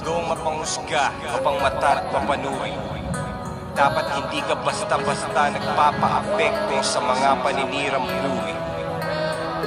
mundong mapanghusga, mapangmata at papanuri. Dapat hindi ka basta-basta nagpapa-apekto sa mga paninirang buhay,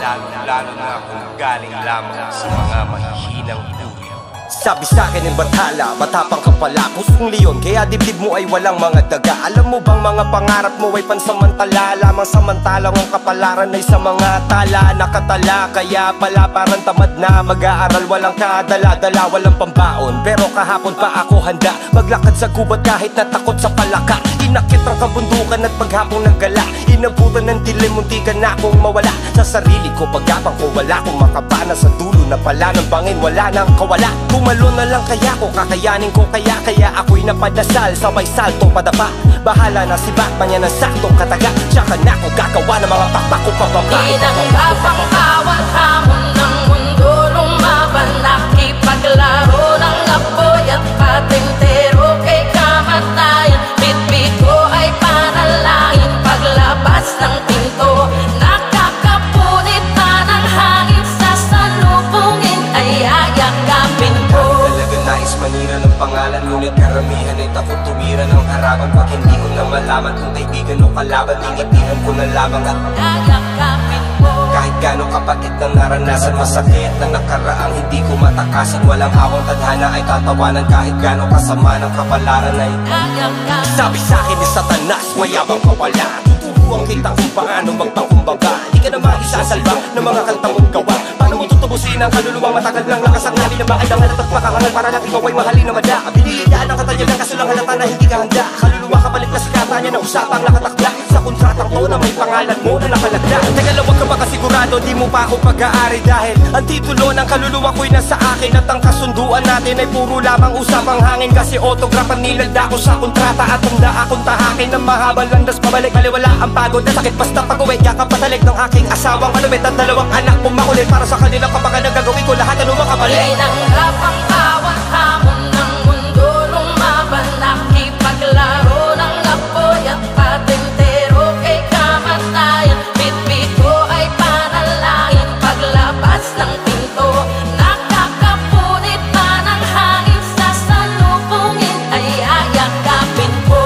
lalo na kung galing lamang sa mga mahihinang buhay. Sabi sa'kin ng bathala, matapang ka pala, pusong leon, kaya dibdib mo ay walang mga daga. Alam mo bang mga pangarap mo ay pansamantala, lamang samantalang ang kapalaran ay sa mga tala. Nakatala, kaya pala parang tamad na mag-aaral, walang kadala-dala, walang pambaon. Pero kahapon pa ako handa maglakad sa gubat kahit natakot sa palaka. Inakit ang kabundukan at paghapong naggala, inabutan ng dilim, muntikan na akong mawala sa sarili ko. Paghapang ko wala kong makapana, sa dulo na pala ng bangin wala nang kawala. Tumalo na lang kaya ko, kakayanin ko kaya ako'y napadasal, sabay salto padapa. Bahala na si Batman, yan ang saktong kataga. Tsaka na ako gagawa ng mga pakpak ko pababa. Tinanggap ang bawat hamon ng mundo, lumaban, nakipaglaro ng apoy at patintero kay kamatayan. Bitbit ko ay panalangin, paglabas ng pinto nakakapunit na ng hangin, sa salubungin ay ayakapin ko. Talaga nais manira ng pangalan, ngunit karamihan ay takot tumira ng harapan. Pag hindi ko na malaman kung kaibigan o kalaban, ingitihan ko na lamang at Ayakapin ko. kahit gano'ng kapatid ng naranasan, masakit na nakaraang hindi ko matakasan. Walang awang tadhana ay tatawanan, kahit gano'ng kasama ng kapalaran ay Ayakapin. Sabi sa'kin ni Satanas, mayabang ka wala, tuturuan kita kung paano magpangkumbaga. Di ka naman isasalba ng mga kanta mong gawa. Paano mo tutubusin ang kaluluwa, matagal lang nakasangali na maailangan at makahangal para lang ikaw ay mahalin na madya. Biniliyaan ang katanyagan kaso lang halata na hindi ka handa. Kaluluwa kapalit na sikata niya na usapang nakatakda sa kontratang to na may pangalan mo na nakalagda. Teka lang, wag ka ba kasigurado, di mo pa ako pag-aari, dahil ang titulo ng kaluluwa ko'y nasa akin at ang kasunduan natin ay puro lamang usapang hangin. Kasi autograph ang nilagda ko sa kontrata at handa akong tahakin ng mahabang landas pabalik. Baliwala ang pagod na sakit basta pag-uwi, kakapatalik ng aking asawang malumit at dalawang anak kong makulit. Para sa kanilang kapakanan gagawin ko lahat, ano makapalit. Tinanggap ang bawat hamon ng mundo, lumaban, nakipaglaro ng apoy at patintero kay kamatayan. Bitbit ko ay panalangin, paglabas ng pinto nakakapunit pa ng hangin, sa salubungin ay ayakapin ko.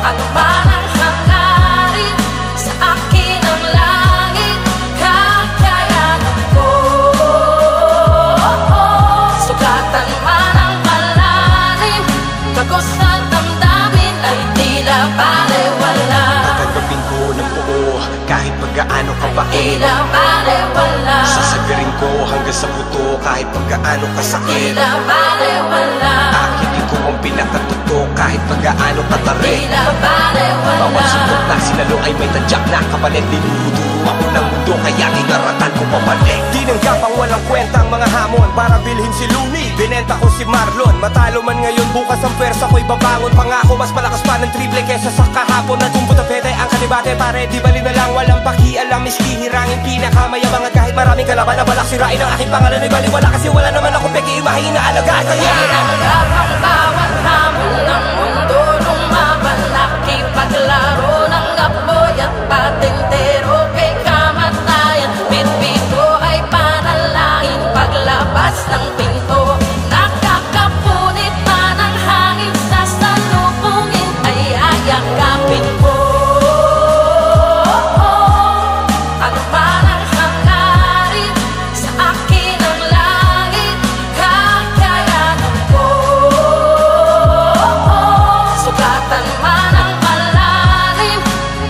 Ano man ang hangarin sa akin ang langit, kakayanan ko. Sugatan man ang malalim, tagos sa damdamin ay tila balewala. Tatanggapin ko ng buo kahit pagkaano kabait. Tila balewala. Sasagarin ko hanggang sa buto kahit pagkaano kasakit. Tila balewala. Akitin ko ang pinakatuto kahit pagkaano katarik. Tila balewala. Bawat suntok na sinalo ay may tadyak na kapalit. Dinuduro ako ng mundo kaya inaratan ko pabalik. Tinanggap ang walang kwentang mga hamon para bilhin si Looney. Binenta ko si Marlon, matalo man ngayon, bukas ang pwersa ko'y babangon. Pangako mas malakas pa ng triple kesa sa kahapon. At kung butapete ang kanibate pare, di bali na lang walang pakialam. Miski hirangin pinakamayabang at kahit maraming kalaban na balak sirain ang aking pangalan ay baliwala. Kasi wala naman ako peki, mahina alaga. Kaya Tinanggap ang bawat hamon ng mundo, lumaban, nakipaglaro ng apoy at patintero kay kamatayan. Bitbit ko ay panalangin, paglabas ng pinto nakakapunit pa ng hangin, sa salubungin ay ayakapin ko. Ano man ang hangarin sa akin ang langit, kakayanan ko. Sugatan man ang malalim,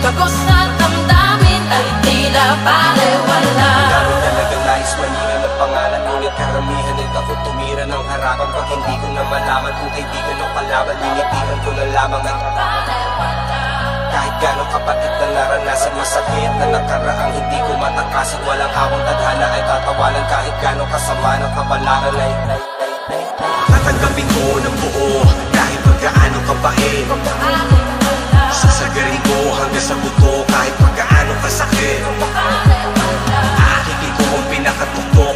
tagos sa damdamin ay tila balewala. Lalo talaga nais manira ng pangalan, ngunit karamihan ay takot tumira ng harapan. Pag hindi ko na malaman kung kaibigan o kalaban, ingitihan ko na lamang at kahit gano'ng kapatid na naranasan, masakit na nakaraang hindi ko matakasan. Walang awang tadhana ay tatawanan, kahit gano'ng kasama ng kapalaran ay tatanggapin ko ng buo kahit pagkaano kabait. Sasagarin ko hanggang sa buto kahit pagkaano kasakit. Akitin ko ang pinakatuto